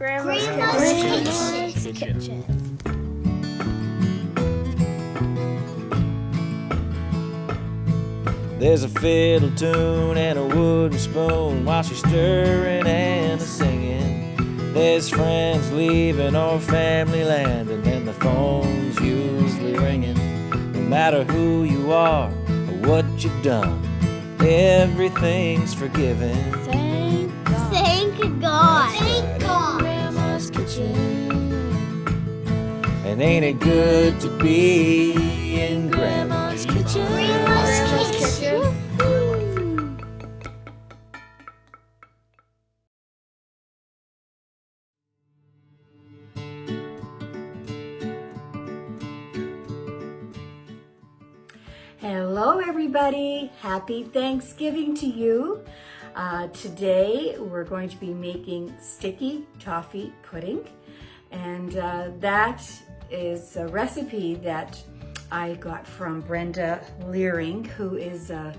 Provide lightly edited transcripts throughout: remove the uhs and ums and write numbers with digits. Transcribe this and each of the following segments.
Grandma's Kitchen. There's a fiddle tune and a wooden spoon while she's stirring and singing. There's friends leaving or family land, and then the phone's usually ringing. No matter who you are or what you've done, everything's forgiven. Thank God. Thank God. Thank God. Grandma's Kitchen. And ain't it good to be in Grandma's Kitchen? Grandma's Kitchen. Hello everybody, happy Thanksgiving to you. Today we're going to be making sticky toffee pudding, and that is a recipe that I got from Brenda Leering, who is a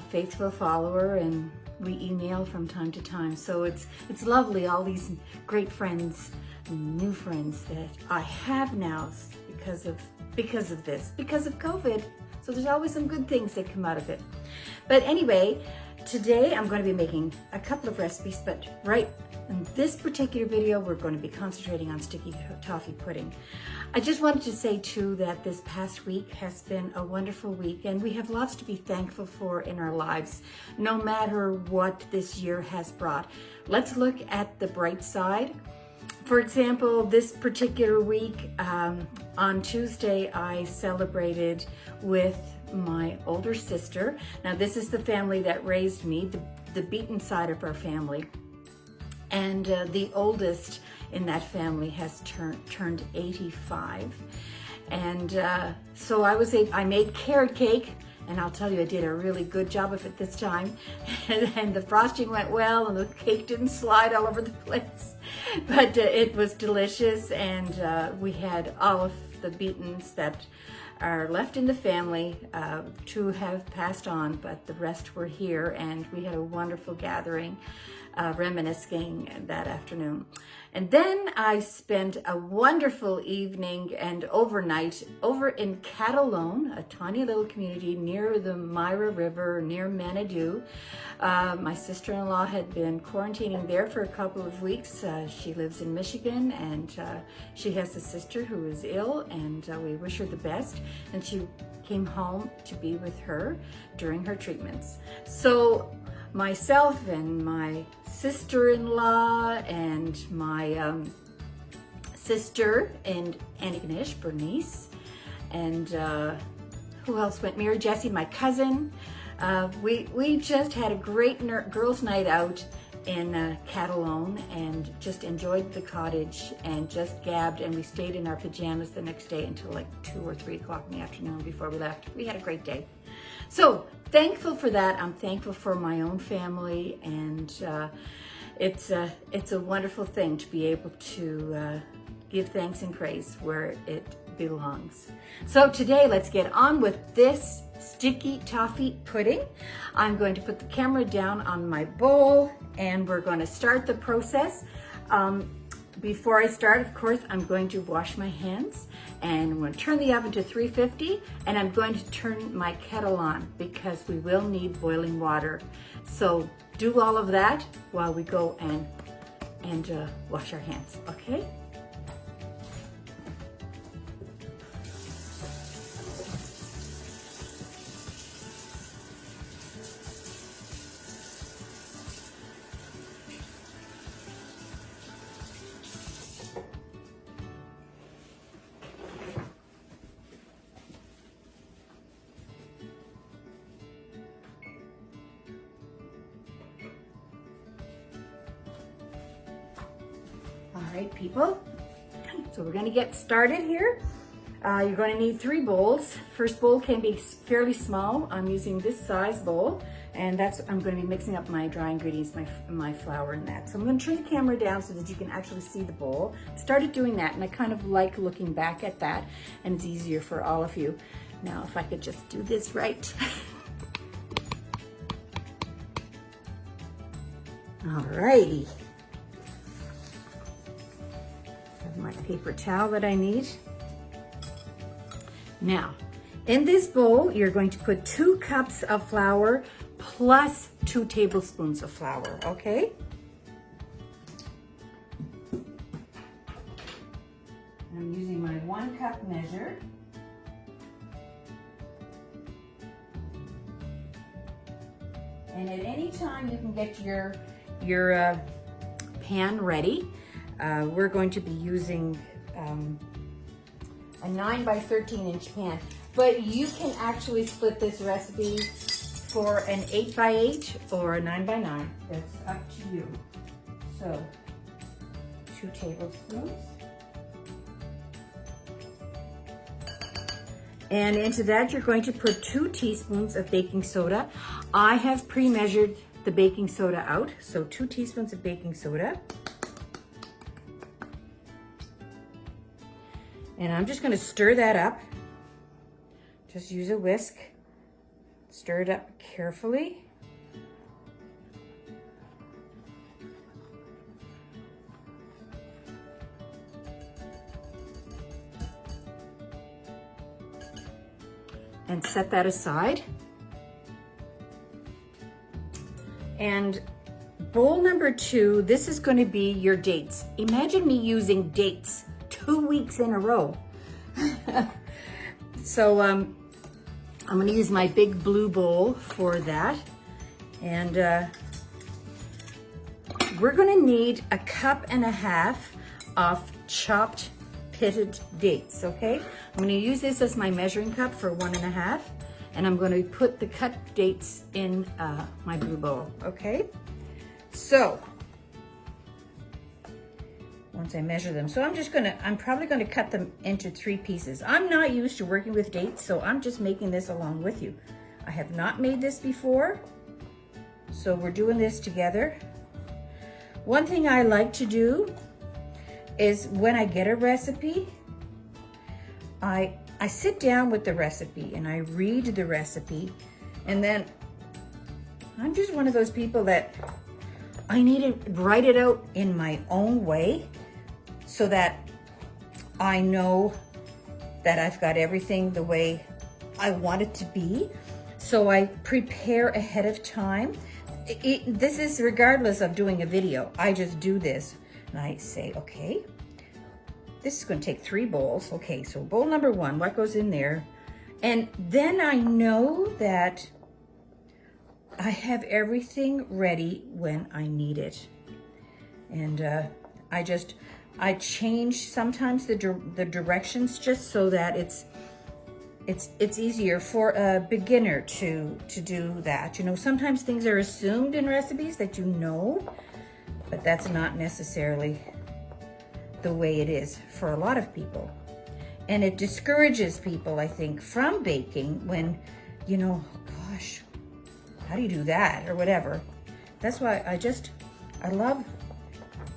faithful follower, and we email from time to time. So it's lovely, all these great friends, new friends that I have now because of COVID. So there's always some good things that come out of it. But anyway, today I'm going to be making a couple of recipes, but right in this particular video, we're going to be concentrating on sticky toffee pudding. I just wanted to say too that this past week has been a wonderful week, and we have lots to be thankful for in our lives, no matter what this year has brought. Let's look at the bright side. For example, this particular week, on Tuesday, I celebrated with my older sister. Now, this is the family that raised me, the Beaton side of our family. And the oldest in that family has turned 85. And so I made carrot cake. And I'll tell you, I did a really good job of it this time. And the frosting went well, and the cake didn't slide all over the place. But it was delicious, and we had all of the Beatons that are left in the family. Two have passed on, but the rest were here, and we had a wonderful gathering, reminiscing that afternoon. And then I spent a wonderful evening and overnight over in Catalone, a tiny little community near the Myra River, near Manitou. My sister-in-law had been quarantining there for a couple of weeks. She lives in Michigan, and she has a sister who is ill, and we wish her the best. And she came home to be with her during her treatments. So myself and my sister-in-law and my sister and Antigonish, Bernice, and who else went? Mary Jessie, my cousin. We just had a great girls' night out in Catalone, and just enjoyed the cottage and just gabbed, and we stayed in our pajamas the next day until like 2 or 3 o'clock in the afternoon before we left. We had a great day. So thankful for that. I'm thankful for my own family, and it's a wonderful thing to be able to give thanks and praise where it belongs. So today, let's get on with this sticky toffee pudding. I'm going to put the camera down on my bowl, and we're going to start the process. Before I start, of course, I'm going to wash my hands, and I'm going to turn the oven to 350, and I'm going to turn my kettle on because we will need boiling water. So do all of that while we go and wash our hands, okay? All right, people, so we're gonna get started here. You're gonna need 3 bowls. First bowl can be fairly small. I'm using this size bowl, and I'm gonna be mixing up my dry ingredients, my flour and that. So I'm gonna turn the camera down so that you can actually see the bowl. Started doing that, and I kind of like looking back at that, and it's easier for all of you. Now, if I could just do this right. All righty. my paper towel that I need. Now, in this bowl, you're going to put 2 cups of flour plus 2 tablespoons of flour, okay? I'm using my 1 cup measure. And at any time you can get your pan ready. We're going to be using a 9 by 13 inch pan, but you can actually split this recipe for an 8 by 8 or a 9 by 9. That's up to you. So 2 tablespoons. And into that, you're going to put 2 teaspoons of baking soda. I have pre-measured the baking soda out, so 2 teaspoons of baking soda. And I'm just going to stir that up. Just use a whisk. Stir it up carefully. And set that aside. And bowl number 2, this is going to be your dates. Imagine me using dates 2 weeks in a row. So I'm going to use my big blue bowl for that. And we're going to need 1.5 cups of chopped pitted dates, okay? I'm going to use this as my measuring cup for 1.5, and I'm going to put the cut dates in my blue bowl, okay? So, once I measure them, so I'm probably going to cut them into 3 pieces. I'm not used to working with dates, so I'm just making this along with you. I have not made this before, so we're doing this together. One thing I like to do is when I get a recipe, I sit down with the recipe and I read the recipe, and then I'm just one of those people that I need to write it out in my own way so that I know that I've got everything the way I want it to be. So I prepare ahead of time. This is regardless of doing a video. I just do this. And I say, okay, this is going to take 3 bowls. Okay, so bowl number 1, what goes in there? And then I know that I have everything ready when I need it. And I change sometimes the directions just so that it's easier for a beginner to do that. You know, sometimes things are assumed in recipes that you know, but that's not necessarily the way it is for a lot of people. And it discourages people, I think, from baking when, you know, gosh, how do you do that or whatever. That's why I love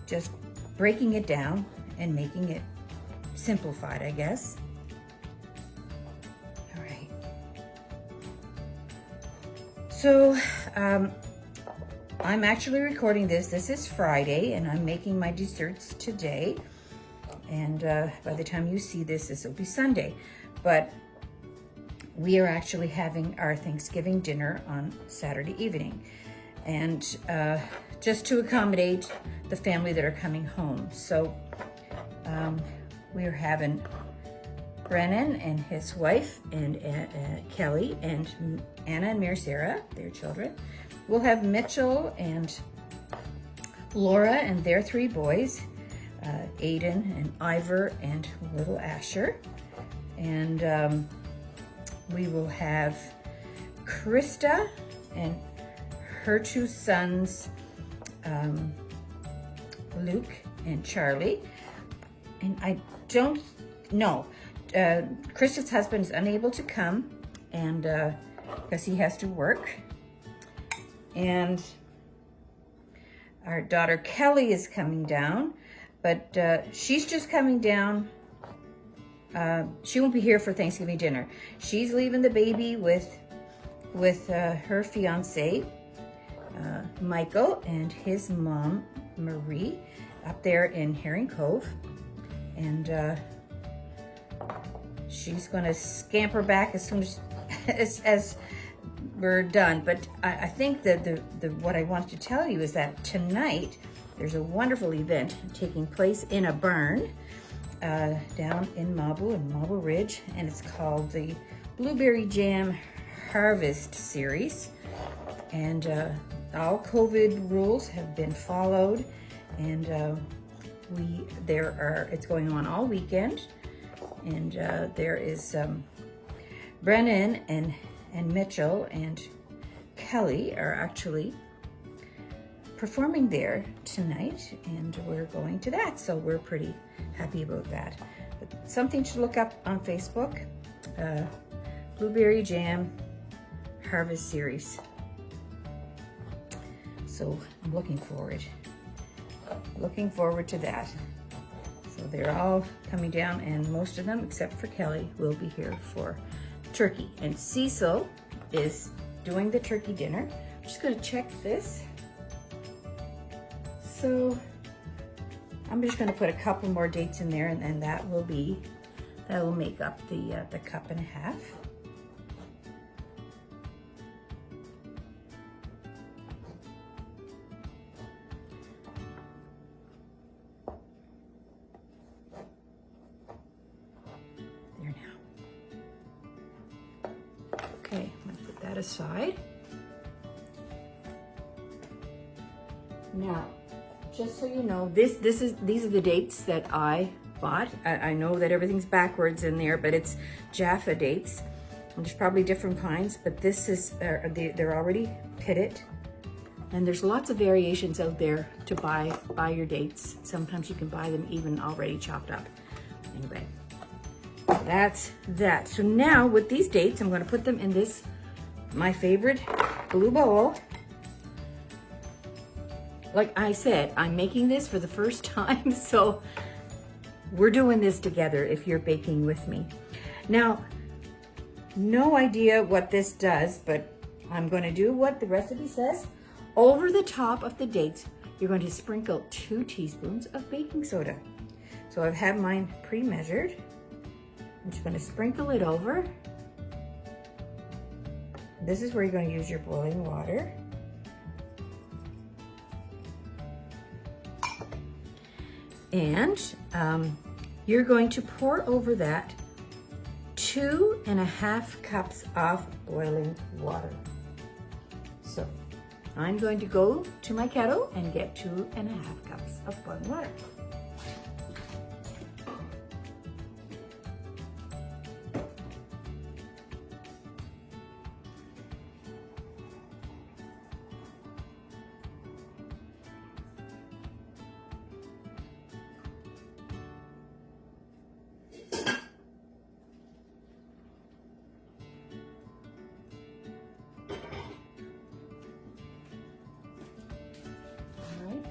just breaking it down and making it simplified, I guess. All right. So, I'm actually recording this. This is Friday, and I'm making my desserts today. And by the time you see this, this will be Sunday. But we are actually having our Thanksgiving dinner on Saturday evening. And just to accommodate the family that are coming home. So we are having Brennan and his wife and Kelly and Anna and Mary Sarah, their children. We'll have Mitchell and Laura and their 3 boys, Aiden and Ivor and little Asher. And we will have Krista and her 2 sons, Luke and Charlie. And I don't know, Krista's husband is unable to come, and because he has to work. And our daughter Kelly is coming down, but she's just coming down. She won't be here for Thanksgiving dinner. She's leaving the baby with her fiance, Michael, and his mom, Marie, up there in Herring Cove. and she's going to scamper back as soon as we're done. But I think that what I want to tell you is that tonight there's a wonderful event taking place in a barn down in Marble Ridge, and it's called the Blueberry Jam Harvest Series. And all COVID rules have been followed, and it's going on all weekend. And there is Brennan and Mitchell and Kelly are actually performing there tonight, and we're going to that, so we're pretty happy about that. But something to look up on Facebook, Blueberry Jam Harvest Series. So I'm looking forward to that. So they're all coming down, and most of them, except for Kelly, will be here for turkey. And Cecil is doing the turkey dinner. I'm just going to check this. So I'm just going to put a couple more dates in there, and then that will make up the cup and a half. There now. Okay, I'm going to put that aside. Now, just so you know, these are the dates that I bought. I know that everything's backwards in there, but it's Jaffa dates. And there's probably different kinds, but this is they're already pitted, and there's lots of variations out there to buy your dates. Sometimes you can buy them even already chopped up. Anyway, that's that. So now with these dates, I'm going to put them in this my favorite blue bowl. Like I said, I'm making this for the first time, so we're doing this together if you're baking with me. Now, no idea what this does, but I'm going to do what the recipe says. Over the top of the dates, you're going to sprinkle 2 teaspoons of baking soda. So I've had mine pre-measured. I'm just going to sprinkle it over. This is where you're going to use your boiling water. And you're going to pour over that 2.5 cups of boiling water. So I'm going to go to my kettle and get 2.5 cups of boiling water.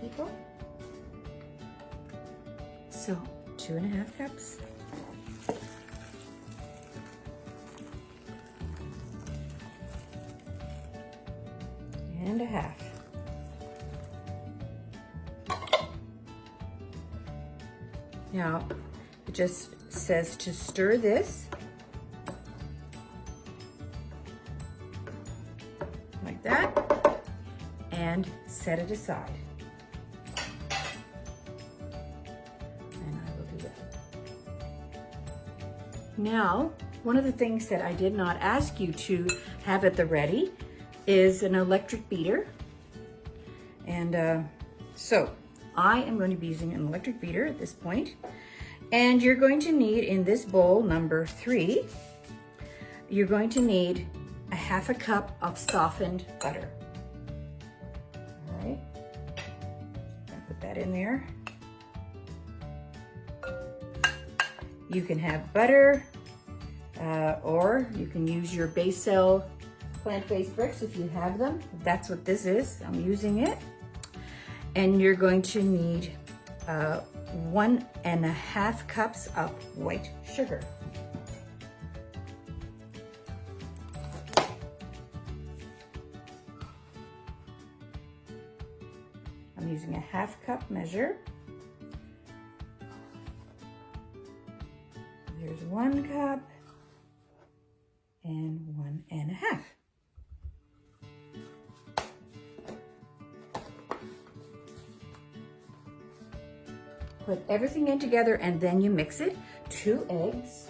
People. So 2.5 cups. And a half. Now it just says to stir this like that and set it aside. Now, one of the things that I did not ask you to have at the ready is an electric beater. And so I am going to be using an electric beater at this point. And you're going to need, in this bowl number 3, you're going to need 1/2 cup of softened butter. All right, I'll put that in there. You can have butter, or you can use your Basil plant-based bricks if you have them. That's what this is. I'm using it. And you're going to need 1.5 cups of white sugar. I'm using a 1/2 cup measure. there's 1 cup and 1.5. Put everything in together and then you mix it. 2 eggs.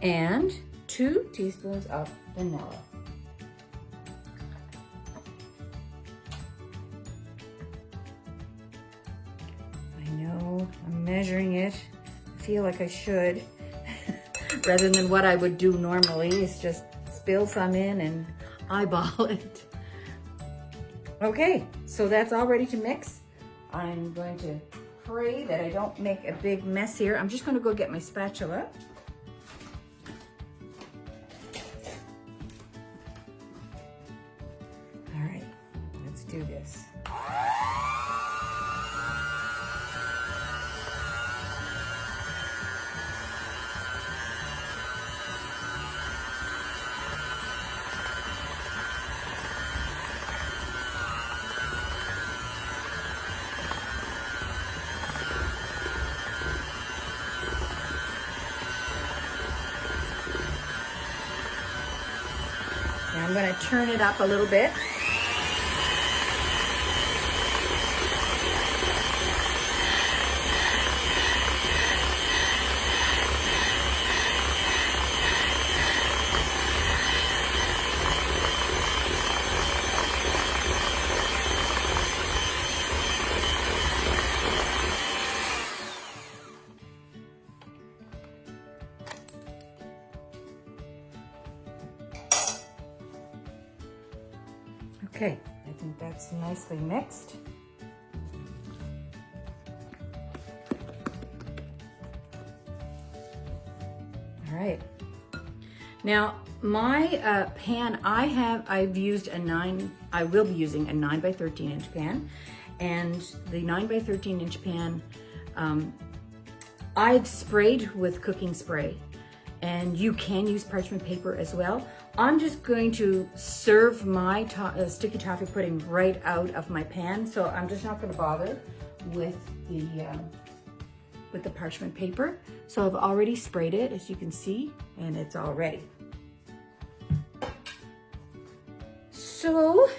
And 2 teaspoons of vanilla. I know I'm measuring it. I feel like I should. Rather than what I would do normally is just spill some in and eyeball it. Okay, so that's all ready to mix. I'm going to pray that I don't make a big mess here. I'm just going to go get my spatula. All right, let's do this. Now I'm going to turn it up a little bit. Okay, I think that's nicely mixed. All right. Now my pan, I will be using a 9 by 13 inch pan, and the 9 by 13 inch pan, I've sprayed with cooking spray, and you can use parchment paper as well. I'm just going to serve my sticky toffee pudding right out of my pan, so I'm just not going to bother with the parchment paper. So I've already sprayed it, as you can see, and it's all ready. So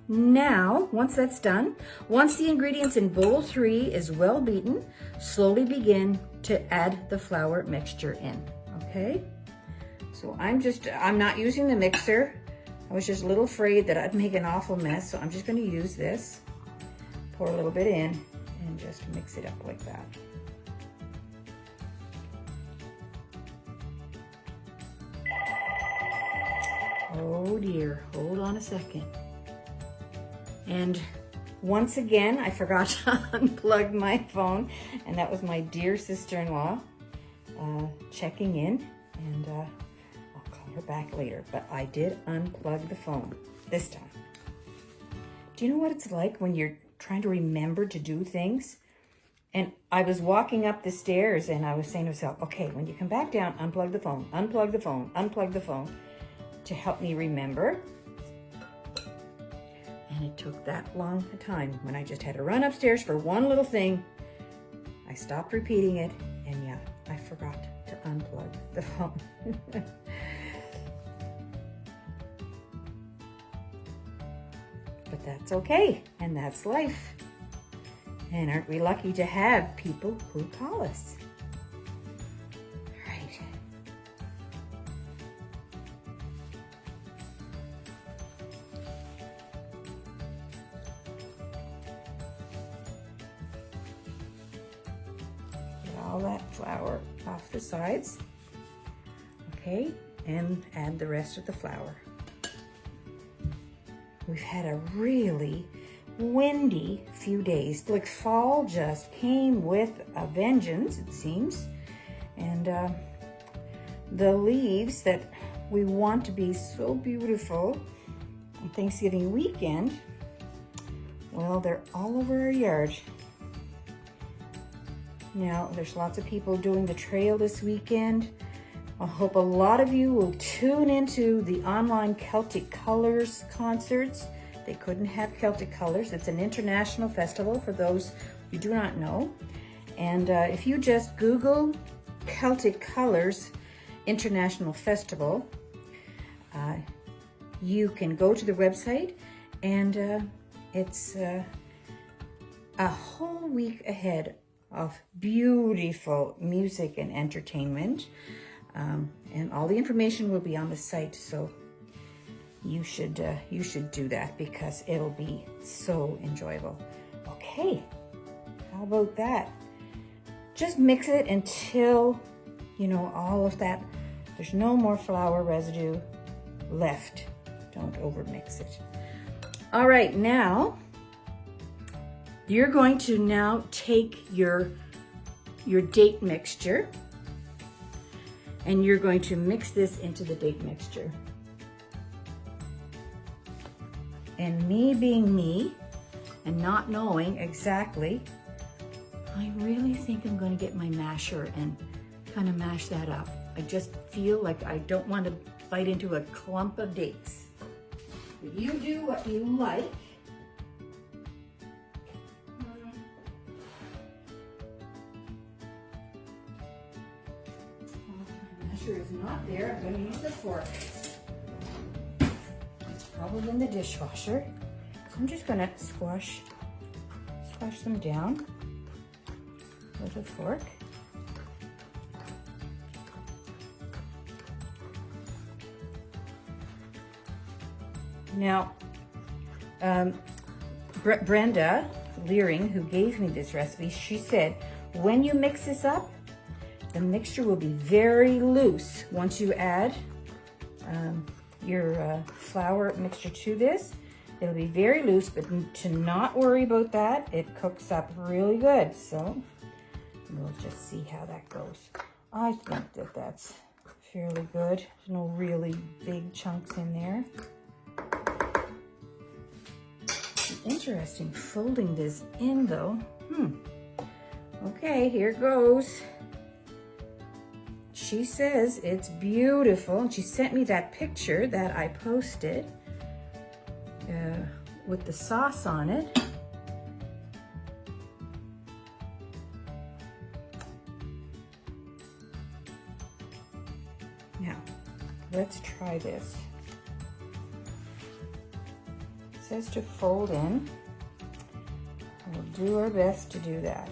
now, once that's done, once the ingredients in bowl 3 is well beaten, slowly begin to add the flour mixture in, okay? So I'm not using the mixer. I was just a little afraid that I'd make an awful mess, so I'm just gonna use this. Pour a little bit in and just mix it up like that. Oh dear, hold on a second. And once again, I forgot to unplug my phone, and that was my dear sister-in-law checking in, and I'll call her back later, but I did unplug the phone this time. Do you know what it's like when you're trying to remember to do things? And I was walking up the stairs and I was saying to myself, okay, when you come back down, unplug the phone, unplug the phone, unplug the phone, to help me remember. And it took that long a time when I just had to run upstairs for one little thing. I stopped repeating it, and yeah, I forgot to unplug the phone. But that's okay, and that's life. And aren't we lucky to have people who call us? All right. Get all that flour off the sides. Okay, and add the rest of the flour. We've had a really windy few days. Like fall just came with a vengeance, it seems. And the leaves that we want to be so beautiful on Thanksgiving weekend, well, they're all over our yard. Now, there's lots of people doing the trail this weekend. I hope a lot of you will tune into the online Celtic Colors concerts. They couldn't have Celtic Colors. It's an international festival for those who do not know. And if you just Google Celtic Colors International Festival, you can go to the website, and it's a whole week ahead of beautiful music and entertainment. And all the information will be on the site, so you should do that because it'll be so enjoyable. Okay, how about that? Just mix it until, you know, all of that, there's no more flour residue left. Don't overmix it. All right, now you're going to now take your date mixture, and you're going to mix this into the date mixture. And me being me and not knowing exactly, I really think I'm going to get my masher and kind of mash that up. I just feel like I don't want to bite into a clump of dates. But you do what you like. Is not there. I'm going to use the fork. It's probably in the dishwasher. So I'm just going to squash them down with a fork. Now, Brenda Leering, who gave me this recipe, she said, when you mix this up, the mixture will be very loose. Once you add your flour mixture to this, it'll be very loose, but to not worry about that, it cooks up really good. So we'll just see how that goes. I think that that's fairly good. There's no really big chunks in there. Interesting folding this in though. Okay, here goes. She says it's beautiful, and she sent me that picture that I posted with the sauce on it. Now, let's try this. It says to fold in. We'll do our best to do that.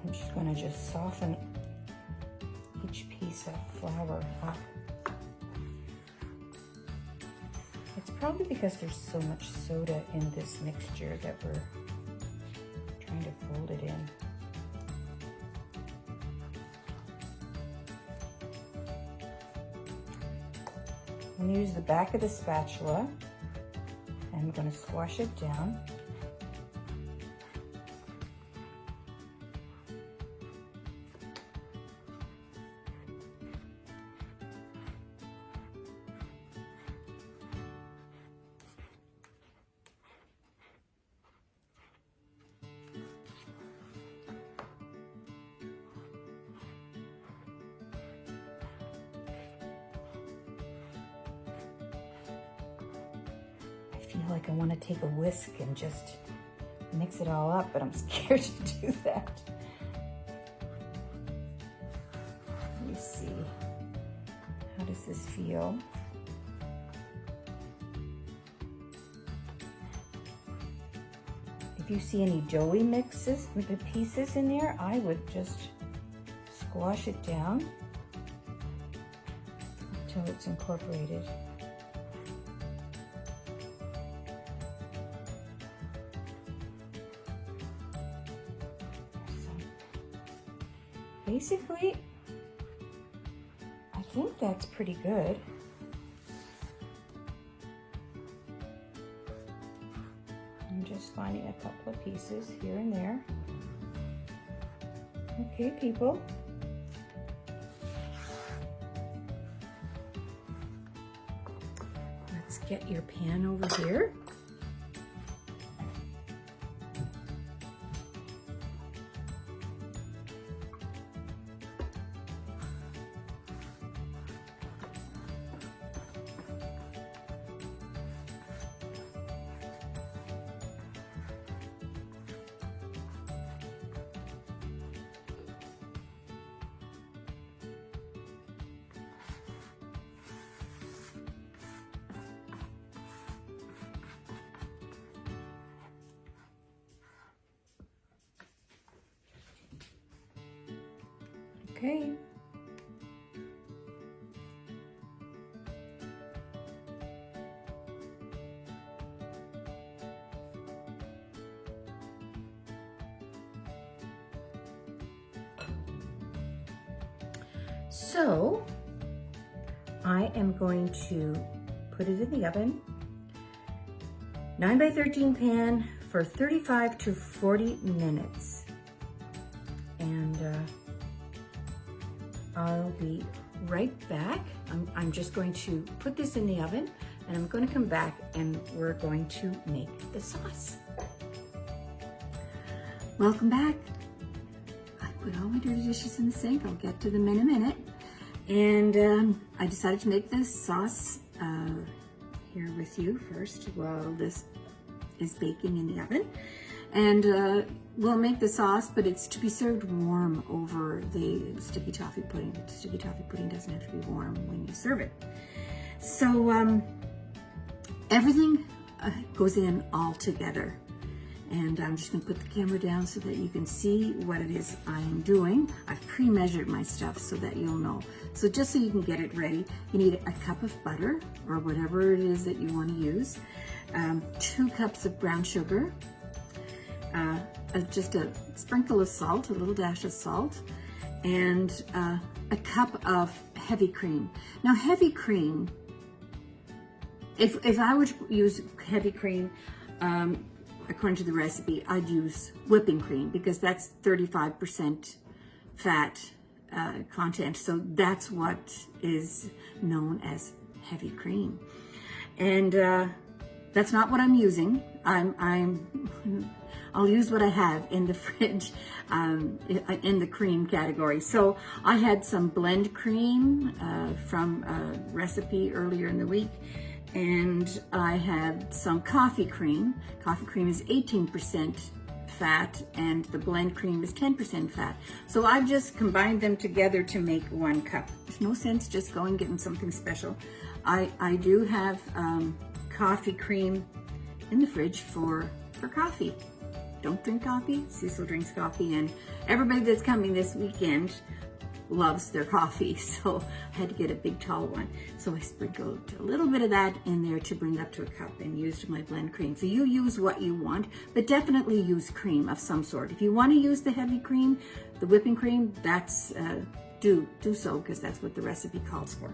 I'm just going to just soften each piece of flour up. It's probably because there's so much soda in this mixture that we're trying to fold it in. I'm going to use the back of the spatula, and I'm going to squash it down. I feel like I want to take a whisk and just mix it all up, but I'm scared to do that. Let me see. How does this feel? If you see any doughy pieces in there, I would just squash it down until it's incorporated. Basically, I think that's pretty good. just finding a couple of pieces here and there. Okay, people. Let's get your pan over here. Okay. So I am going to put it in the oven, 9 by 13 pan for 35 to 40 minutes. And I'll be right back. I'm just going to put this in the oven and I'm going to come back and we're going to make the sauce. Welcome back. I put all my dirty dishes in the sink. I'll get to them in a minute. And I decided to make this sauce here with you first while this is baking in the oven. And we'll make the sauce, but it's to be served warm over the sticky toffee pudding. The sticky toffee pudding doesn't have to be warm when you serve it. So everything goes in all together. And I'm just gonna put the camera down so that you can see what it is I am doing. I've pre-measured my stuff so that you'll know. So just so you can get it ready, you need a cup of butter or whatever it is that you wanna use, 2 cups of brown sugar, just a sprinkle of salt, a little dash of salt, and a cup of heavy cream. Now heavy cream, if I were to use heavy cream, according to the recipe, I'd use whipping cream because that's 35% fat content. So that's what is known as heavy cream. And that's not what I'm using. I'll use what I have in the fridge in the cream category. So I had some blend cream from a recipe earlier in the week. And I had some coffee cream. Coffee cream is 18% fat and the blend cream is 10% fat. So I've just combined them together to make 1 cup. There's no sense just going getting something special. I do have coffee cream in the fridge for coffee. Don't drink coffee. Cecil drinks coffee and everybody that's coming this weekend loves their coffee, so I had to get a big tall one. So I sprinkled a little bit of that in there to bring it up to a cup and used my blend cream. So you use what you want, but definitely use cream of some sort. If you want to use the heavy cream, the whipping cream, that's do so because that's what the recipe calls for.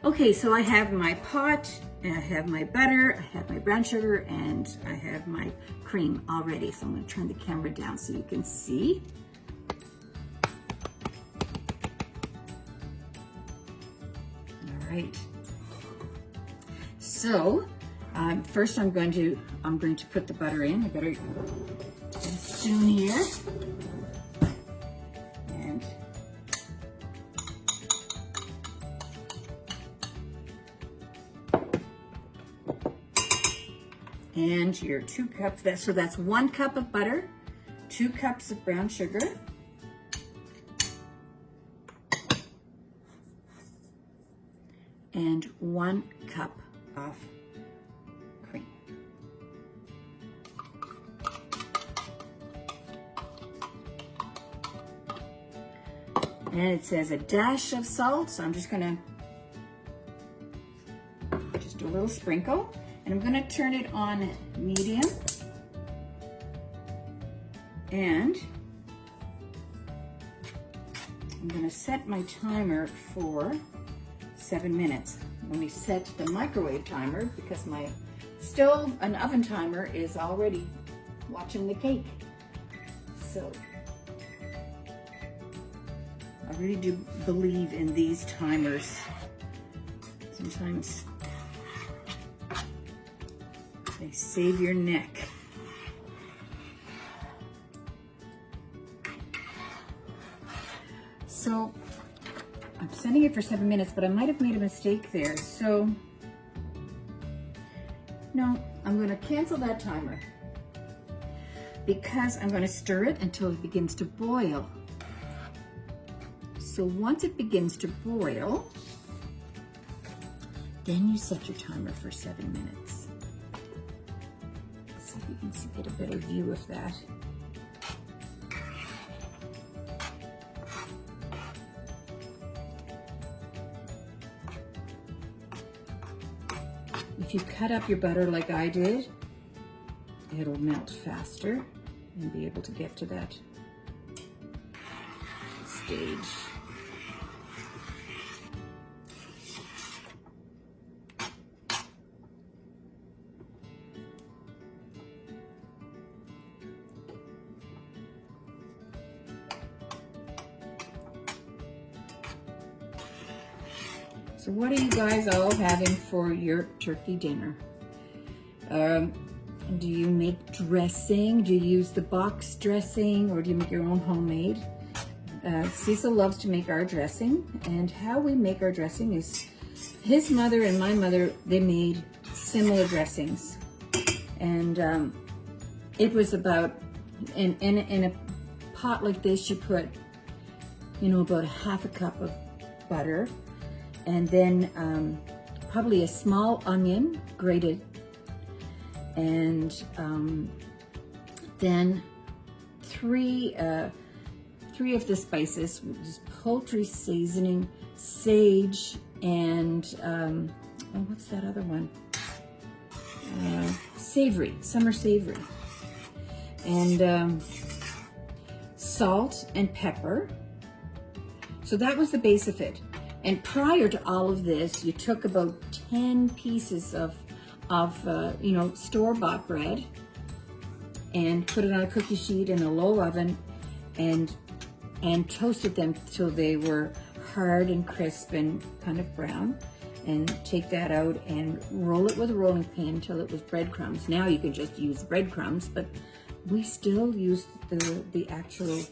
Okay, so I have my pot, and I have my butter, I have my brown sugar, and I have my cream already. So I'm going to turn the camera down so you can see. Right. So first I'm going to put the butter in. I better get a spoon here. And your 2 cups, so that's 1 cup of butter, 2 cups of brown sugar, and 1 cup of cream. And it says a dash of salt, so I'm just gonna, just a little sprinkle, and I'm gonna turn it on medium, and I'm gonna set my timer for 7 minutes. Let me set the microwave timer because my stove and oven timer is already watching the cake. So I really do believe in these timers. Sometimes they save your neck. So I'm setting it for 7 minutes, but I might have made a mistake there. So no, I'm going to cancel that timer because I'm going to stir it until it begins to boil. So once it begins to boil, then you set your timer for 7 minutes. So you can get a better view of that. If you cut up your butter like I did, it'll melt faster and be able to get to that stage. So what are you guys all having for your turkey dinner? Do you make dressing? Do you use the box dressing, or do you make your own homemade? Cecil loves to make our dressing, and how we make our dressing is his mother and my mother, they made similar dressings. And it was about, in a pot like this, you put, you know, about 1/2 cup of butter, and then probably a small onion grated, and then three of the spices, just poultry seasoning, sage, and oh, what's that other one? Savory, summer savory, and salt and pepper. So that was the base of it. And prior to all of this, you took about 10 pieces of you know, store-bought bread and put it on a cookie sheet in a low oven and toasted them till they were hard and crisp and kind of brown. And take that out and roll it with a rolling pin until it was breadcrumbs. Now you can just use breadcrumbs, but we still use the actual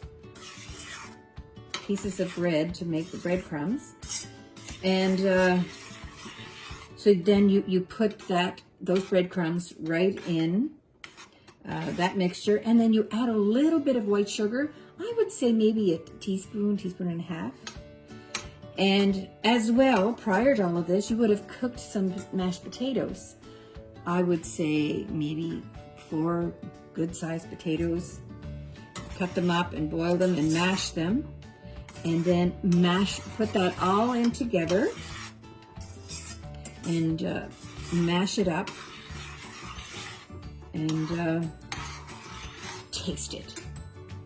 pieces of bread to make the breadcrumbs. And so then you put those breadcrumbs right in that mixture, and then you add a little bit of white sugar. I would say maybe a teaspoon and a half. And as well, prior to all of this, you would have cooked some mashed potatoes. I would say maybe 4 good-sized potatoes. Cut them up and boil them and mash them. And then put that all in together and mash it up and taste it.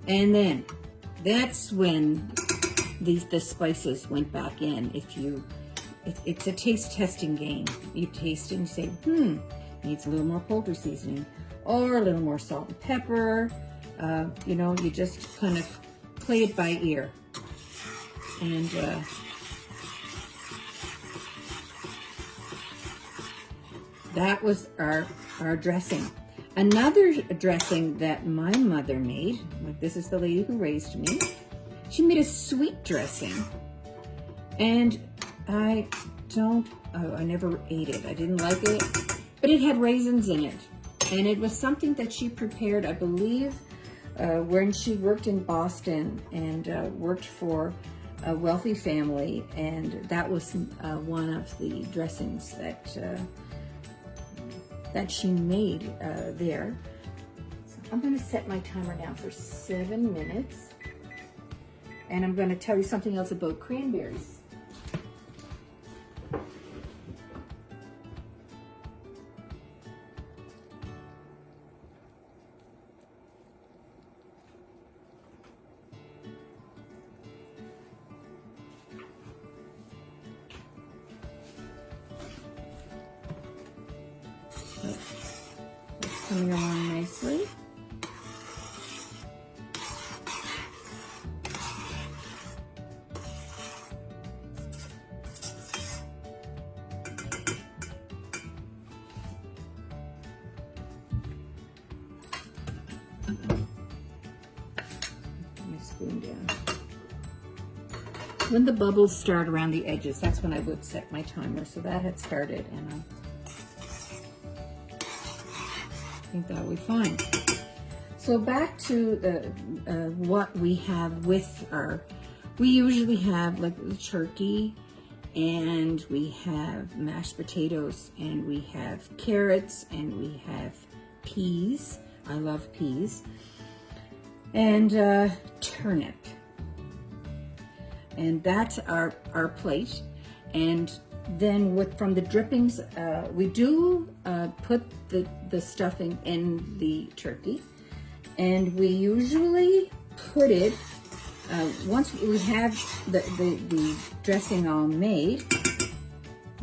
And then that's when the spices went back in. It's a taste testing game. You taste it and you say, needs a little more poultry seasoning or a little more salt and pepper. You know, you just kind of play it by ear. And that was our dressing. Another dressing that my mother made, like this is the lady who raised me, she made a sweet dressing. And I never ate it. I didn't like it, but it had raisins in it. And it was something that she prepared, I believe, when she worked in Boston and worked for a wealthy family, and that was one of the dressings that she made there. So I'm going to set my timer now for 7 minutes, and I'm going to tell you something else about cranberries. It's coming along nicely. when the bubbles start around the edges, that's when I would set my timer. So that had started, and I think that will be fine. So back to what we have with we usually have like the turkey, and we have mashed potatoes, and we have carrots, and we have peas. I love peas. And turnip. And that's our plate. And then from the drippings, we do put the stuffing in the turkey. And we usually put it, once we have the dressing all made,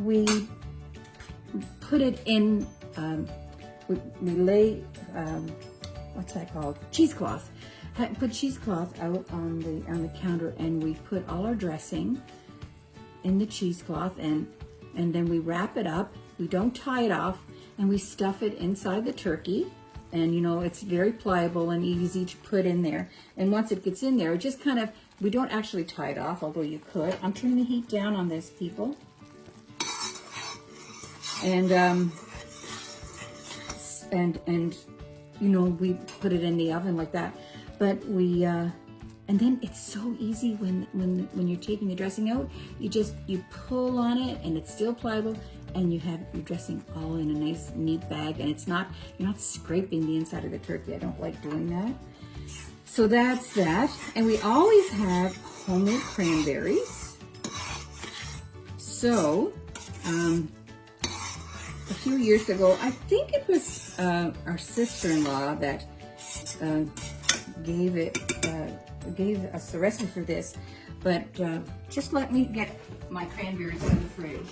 we put it in, we lay, what's that called? Cheesecloth. Put cheesecloth out on the counter, and we put all our dressing in the cheesecloth, and then we wrap it up. We don't tie it off, and we stuff it inside the turkey. And you know, it's very pliable and easy to put in there. And once it gets in there, it just kind of, we don't actually tie it off, although you could. I'm turning the heat down on this, people. And you know, we put it in the oven like that. But we, and then it's so easy when you're taking the dressing out. You pull on it, and it's still pliable, and you have your dressing all in a nice, neat bag, and you're not scraping the inside of the turkey. I don't like doing that. So that's that. And we always have homemade cranberries. So, a few years ago, I think it was our sister-in-law that gave us the recipe for this, but just let me get my cranberries out of the fridge.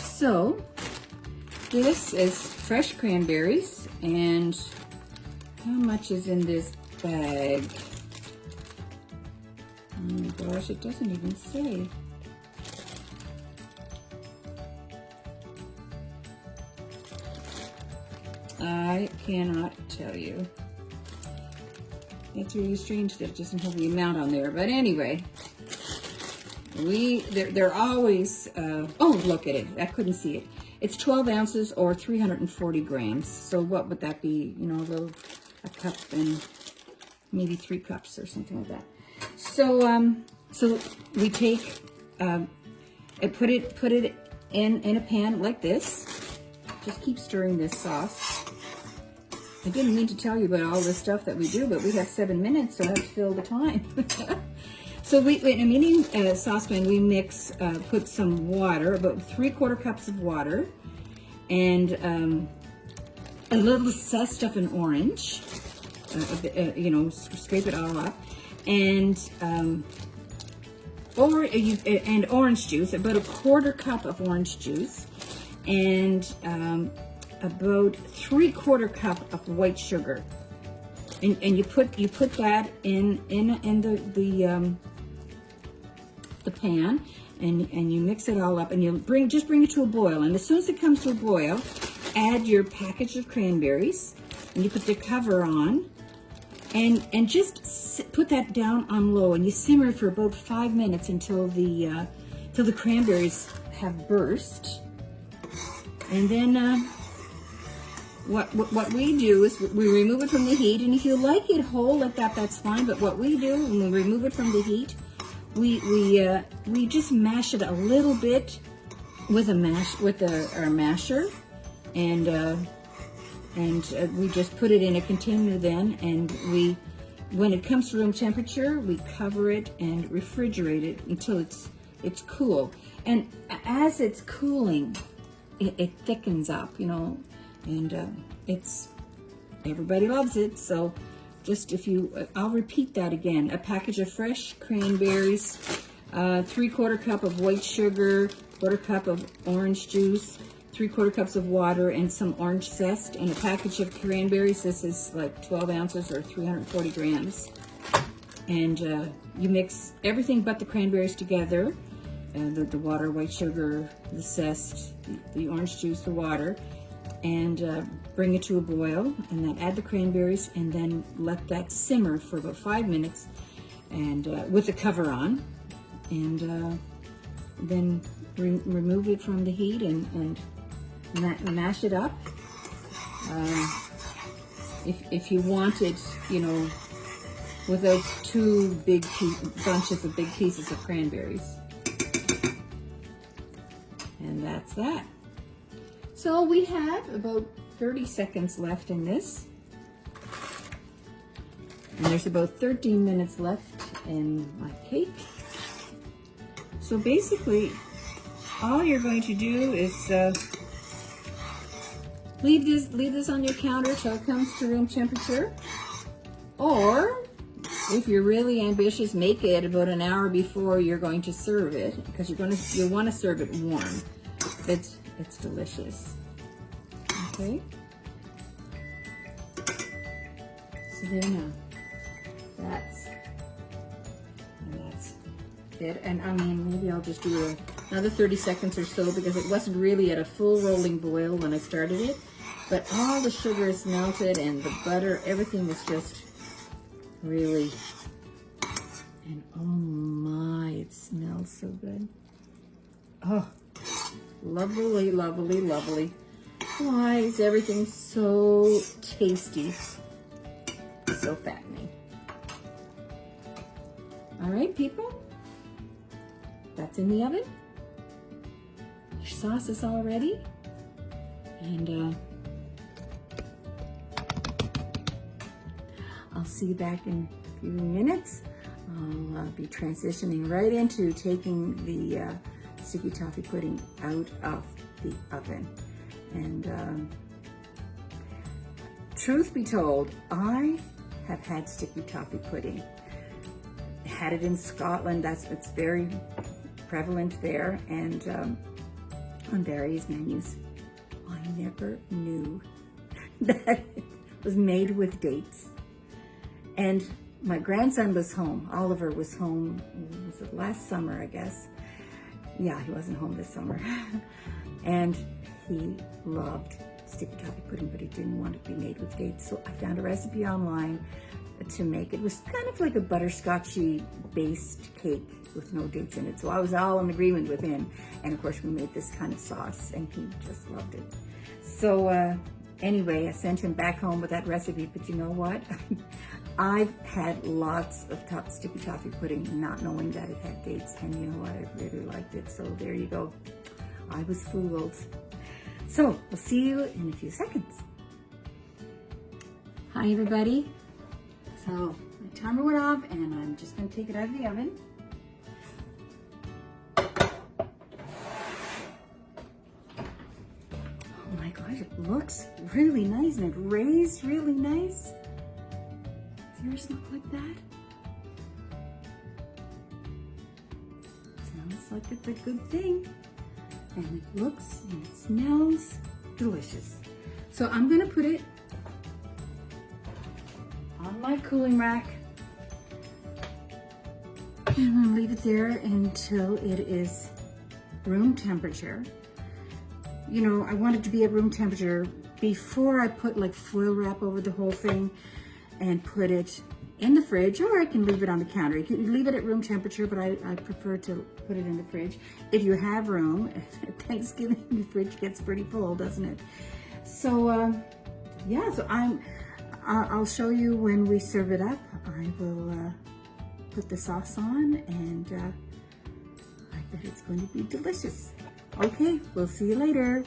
So, this is fresh cranberries, and how much is in this bag? Oh my gosh, it doesn't even say. I cannot tell you. It's really strange that it doesn't have the amount on there, but anyway. They're always, oh, look at it. I couldn't see it. It's 12 ounces or 340 grams. So what would that be? You know, a cup and maybe 3 cups or something like that. So, so we take, and put it in a pan like this. Just keep stirring this sauce. I didn't mean to tell you about all the stuff that we do, but we have 7 minutes, so I have to fill the time. So in a mini saucepan, we mix, put some water, about 3/4 cups of water, and a little zest of an orange, you know, scrape it all up, and orange juice, about 1/4 cup of orange juice, and about 3/4 cup of white sugar, and you put that in the pan, and you mix it all up, and you just bring it to a boil. And as soon as it comes to a boil, add your package of cranberries, and you put the cover on, and just put that down on low, and you simmer it for about 5 minutes until the cranberries have burst. And then what we do is we remove it from the heat, and if you like it whole like that, that's fine. But what we do when we remove it from the heat, we just mash it a little bit with our masher, and we just put it in a container then, and when it comes to room temperature, we cover it and refrigerate it until it's cool. And as it's cooling, it thickens up, you know, and everybody loves it. So just I'll repeat that again. A package of fresh cranberries, 3/4 cup of white sugar, 1/4 cup of orange juice, 3/4 cups of water and some orange zest and a package of cranberries. This is like 12 ounces or 340 grams. And you mix everything but the cranberries together, the water, white sugar, the zest, the orange juice, the water, and bring it to a boil, and then add the cranberries, and then let that simmer for about 5 minutes, and with the cover on, and then remove it from the heat and mash it up. If you want it, you know, without two big bunches of big pieces of cranberries. And that's that. So we have about 30 seconds left in this. And there's about 13 minutes left in my cake. So basically, all you're going to do is leave this on your counter till it comes to room temperature. Or, if you're really ambitious, make it about an hour before you're going to serve it, because you'll want to serve it warm. It's delicious. Okay. So there now. That's it. And I mean, maybe I'll just do another 30 seconds or so, because it wasn't really at a full rolling boil when I started it. But all the sugar is melted and the butter, everything is just really, and oh my, it smells so good. Oh, lovely, lovely, lovely. Why is everything so tasty? So fattening. All right, people, that's in the oven. Your sauce is all ready, and I'll see you back in a few minutes. I'll be transitioning right into taking the sticky toffee pudding out of the oven. And truth be told, I have had sticky toffee pudding. Had it in Scotland. It's very prevalent there, and on various menus. I never knew that it was made with dates. And my grandson was home. Oliver was home. Was it last summer, I guess? Yeah, he wasn't home this summer. And he loved sticky toffee pudding, but he didn't want it to be made with dates. So I found a recipe online to make. It was kind of like a butterscotchy based cake with no dates in it. So I was all in agreement with him. And of course we made this kind of sauce and he just loved it. So anyway, I sent him back home with that recipe, but you know what? I've had lots of sticky toffee pudding not knowing that it had dates, and you know what? I really liked it. So there you go. I was fooled. So we'll see you in a few seconds. Hi everybody. So my timer went off and I'm just going to take it out of the oven. Oh my gosh, it looks really nice and it raised really nice. Does yours look like that? Sounds like it's a good thing. And it looks and it smells delicious. So I'm going to put it on my cooling rack. And I'm going to leave it there until it is room temperature. You know, I want it to be at room temperature before I put like foil wrap over the whole thing and put it in the fridge, or I can leave it on the counter. You can leave it at room temperature, but I prefer to put it in the fridge. If you have room, at Thanksgiving, the fridge gets pretty full, doesn't it? So, yeah, so I'll show you when we serve it up. I will put the sauce on, and I bet it's going to be delicious. Okay, we'll see you later.